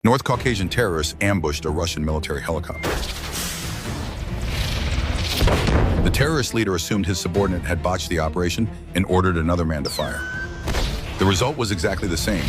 North Caucasian terrorists ambushed a Russian military helicopter. The terrorist leader assumed his subordinate had botched the operation and ordered another man to fire. The result was exactly the same.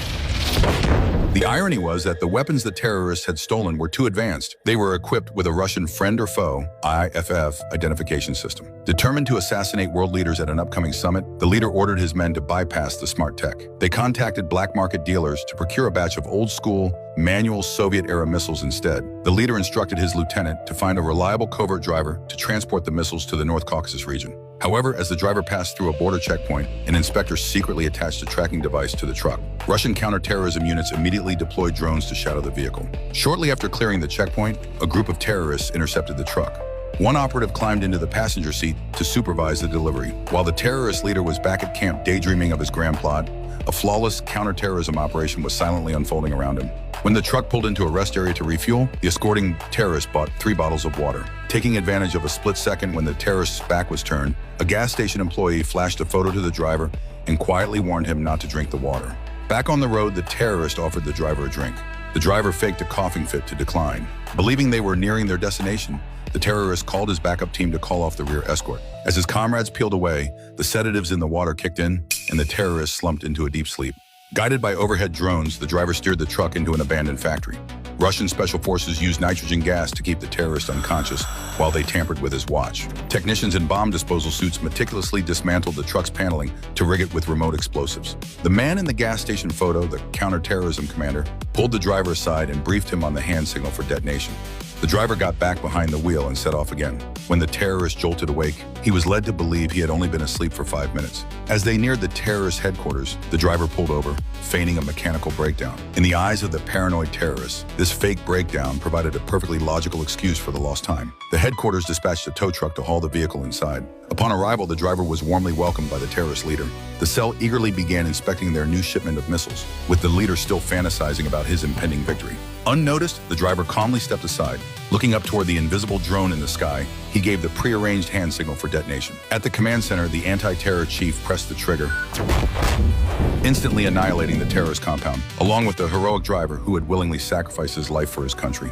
The irony was that the weapons the terrorists had stolen were too advanced. They were equipped with a Russian friend or foe, IFF, identification system. Determined to assassinate world leaders at an upcoming summit, the leader ordered his men to bypass the smart tech. They contacted black market dealers to procure a batch of old-school, manual Soviet-era missiles instead. The leader instructed his lieutenant to find a reliable covert driver to transport the missiles to the North Caucasus region. However, as the driver passed through a border checkpoint, an inspector secretly attached a tracking device to the truck. Russian counterterrorism units immediately deployed drones to shadow the vehicle. Shortly after clearing the checkpoint, a group of terrorists intercepted the truck. One operative climbed into the passenger seat to supervise the delivery. While the terrorist leader was back at camp daydreaming of his grand plot, a flawless counterterrorism operation was silently unfolding around him. When the truck pulled into a rest area to refuel, the escorting terrorist bought 3 bottles of water. Taking advantage of a split second when the terrorist's back was turned, a gas station employee flashed a photo to the driver and quietly warned him not to drink the water. Back on the road, the terrorist offered the driver a drink. The driver faked a coughing fit to decline. Believing they were nearing their destination, the terrorist called his backup team to call off the rear escort. As his comrades peeled away, the sedatives in the water kicked in, and the terrorist slumped into a deep sleep. Guided by overhead drones, the driver steered the truck into an abandoned factory. Russian special forces used nitrogen gas to keep the terrorist unconscious while they tampered with his watch. Technicians in bomb disposal suits meticulously dismantled the truck's paneling to rig it with remote explosives. The man in the gas station photo, the counterterrorism commander, pulled the driver aside and briefed him on the hand signal for detonation. The driver got back behind the wheel and set off again. When the terrorist jolted awake, he was led to believe he had only been asleep for 5 minutes. As they neared the terrorist headquarters, the driver pulled over, feigning a mechanical breakdown. In the eyes of the paranoid terrorists, this fake breakdown provided a perfectly logical excuse for the lost time. The headquarters dispatched a tow truck to haul the vehicle inside. Upon arrival, the driver was warmly welcomed by the terrorist leader. The cell eagerly began inspecting their new shipment of missiles, with the leader still fantasizing about his impending victory. Unnoticed, the driver calmly stepped aside. Looking up toward the invisible drone in the sky, he gave the prearranged hand signal for detonation. At the command center, the anti-terror chief pressed the trigger, instantly annihilating the terrorist compound, along with the heroic driver who had willingly sacrificed his life for his country.